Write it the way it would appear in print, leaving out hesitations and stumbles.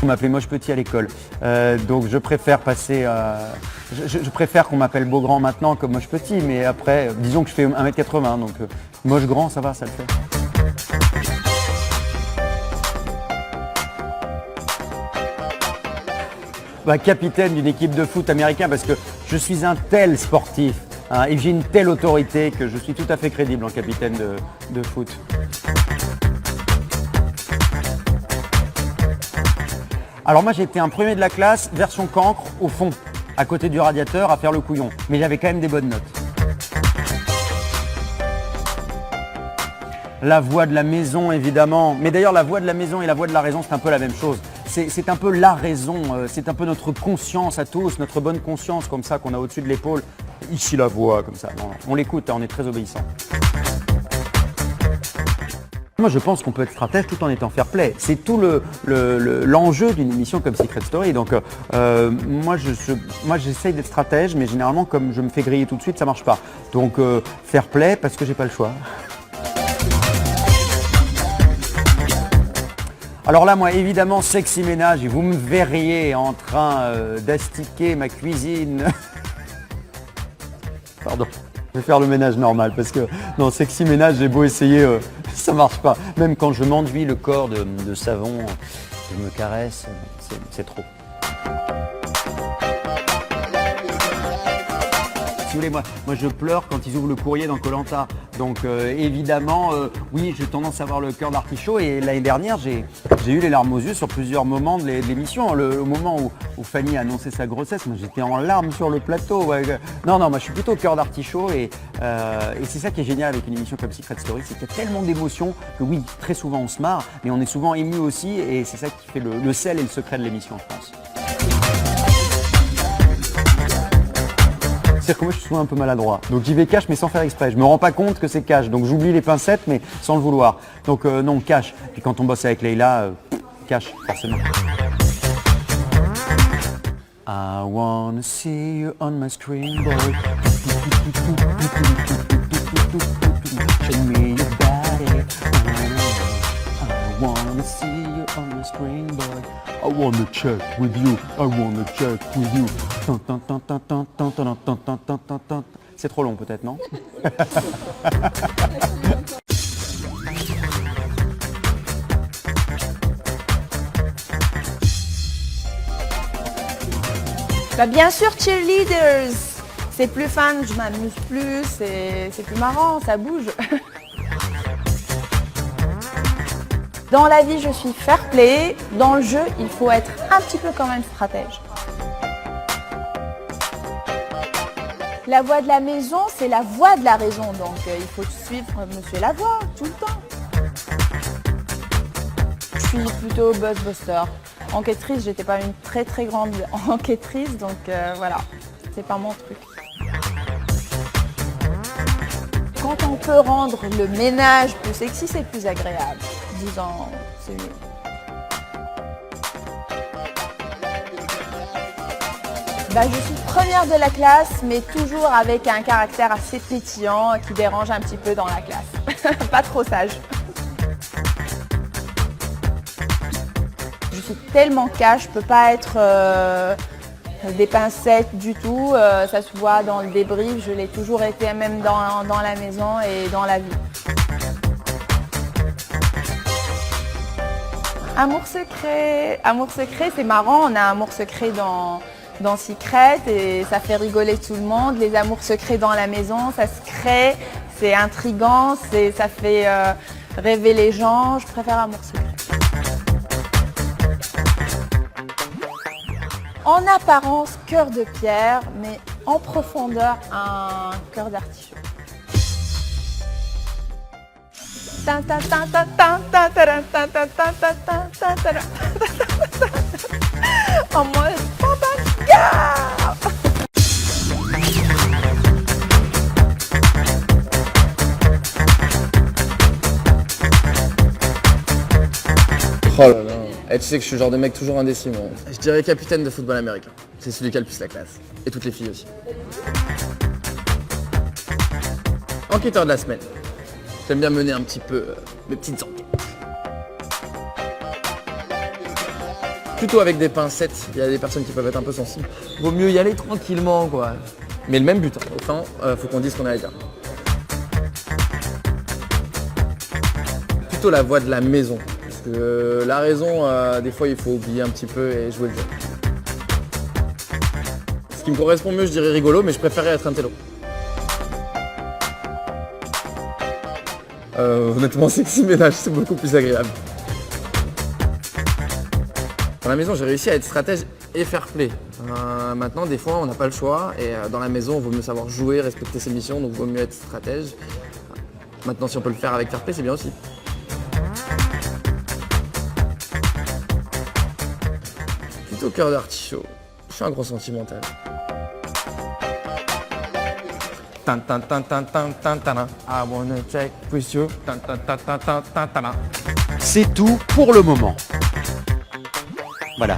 On m'appelait Moche Petit à l'école, donc je préfère passer, je préfère qu'on m'appelle Beau Grand maintenant que Moche Petit, mais après, disons que je fais 1m80, donc Moche Grand, ça va, ça le fait. Bah, capitaine d'une équipe de foot américain parce que je suis un tel sportif hein, et j'ai une telle autorité que je suis tout à fait crédible en capitaine de foot. Alors moi j'étais un premier de la classe, version cancre, au fond, à côté du radiateur, à faire le couillon. Mais j'avais quand même des bonnes notes. La voix de la maison évidemment, mais d'ailleurs la voix de la maison et la voix de la raison c'est un peu la même chose. C'est un peu la raison, c'est un peu notre conscience à tous, notre bonne conscience comme ça qu'on a au-dessus de l'épaule. Ici la voix comme ça, on l'écoute, on est très obéissant. Moi je pense qu'on peut être stratège tout en étant fair play. C'est tout l'enjeu d'une émission comme Secret Story. Donc moi j'essaye d'être stratège, mais généralement comme je me fais griller tout de suite, ça marche pas. Donc fair play parce que j'ai pas le choix. Alors là, moi, évidemment, sexy ménage, et vous me verriez en train d'astiquer ma cuisine. Pardon, je vais faire le ménage normal parce que non, sexy ménage, j'ai beau essayer, ça marche pas. Même quand je m'enduis le corps de savon, je me caresse, c'est trop. Si vous voulez, moi je pleure quand ils ouvrent le courrier dans Koh-Lanta. Donc évidemment, oui, j'ai tendance à avoir le cœur d'artichaut et l'année dernière, j'ai eu les larmes aux yeux sur plusieurs moments de l'émission. Au moment où Fanny a annoncé sa grossesse, moi j'étais en larmes sur le plateau. Ouais. Non, moi je suis plutôt cœur d'artichaut et c'est ça qui est génial avec une émission comme Secret Story, c'est qu'il y a tellement d'émotions que oui, très souvent on se marre, mais on est souvent ému aussi et c'est ça qui fait le sel et le secret de l'émission, je pense. C'est-à-dire que moi je suis souvent un peu maladroit, donc j'y vais cash mais sans faire exprès, je me rends pas compte que c'est cash, donc j'oublie les pincettes mais sans le vouloir, donc non cash, puis quand on bosse avec Leïla, cash forcément. I wanna see you on my screen boy. Show me your body. I wanna see you on my screen boy. I wanna check with you. I wanna check with you. C'est trop long peut-être, non? Bah bien sûr, cheerleaders. C'est plus fun, je m'amuse plus, c'est plus marrant, ça bouge. Dans la vie, je suis fair play. Dans le jeu, il faut être un petit peu quand même stratège. La voix de la maison, c'est la voix de la raison. Donc, il faut suivre Monsieur Lavoie tout le temps. Je suis plutôt buzzbuster. Enquêtrice, j'étais pas une très très grande enquêtrice, donc voilà, c'est pas mon truc. Quand on peut rendre le ménage plus sexy, c'est plus agréable. Disons, c'est mieux. Bah, je suis première de la classe, mais toujours avec un caractère assez pétillant qui dérange un petit peu dans la classe. Pas trop sage. Je suis tellement cash, je peux pas être des pincettes du tout. Ça se voit dans le débrief, je l'ai toujours été même dans la maison et dans la vie. Amour secret, c'est marrant, on a un amour secret dans Secret et ça fait rigoler tout le monde. Les amours secrets dans la maison, ça se crée, c'est intriguant, ça fait rêver les gens. Je préfère Amour secret. En apparence, cœur de pierre, mais en profondeur, un cœur d'artichaut. En mode Oh là là. Et tu sais que je suis le genre de mec toujours indécis, moi. Je dirais capitaine de football américain. C'est celui qui a le plus la classe. Et toutes les filles aussi. Enquêteur de la semaine. J'aime bien mener un petit peu mes petites enquêtes. plutôt avec des pincettes. Il y a des personnes qui peuvent être un peu sensibles. Vaut mieux y aller tranquillement, quoi. Mais le même but, hein. Enfin, faut qu'on dise ce qu'on a à dire. Plutôt la voix de la maison. Parce que la raison, des fois, il faut oublier un petit peu et jouer le jeu. Ce qui me correspond mieux, je dirais rigolo, mais je préférerais être un télo. Honnêtement, sexy ménage, c'est beaucoup plus agréable. Dans la maison, j'ai réussi à être stratège et fair play. Maintenant, des fois, on n'a pas le choix. Et dans la maison, il vaut mieux savoir jouer, respecter ses missions, donc il vaut mieux être stratège. Maintenant, si on peut le faire avec fair play, c'est bien aussi. Plutôt cœur d'artichaut. Je suis un gros sentimental. I wanna check with you. C'est tout pour le moment. Voilà.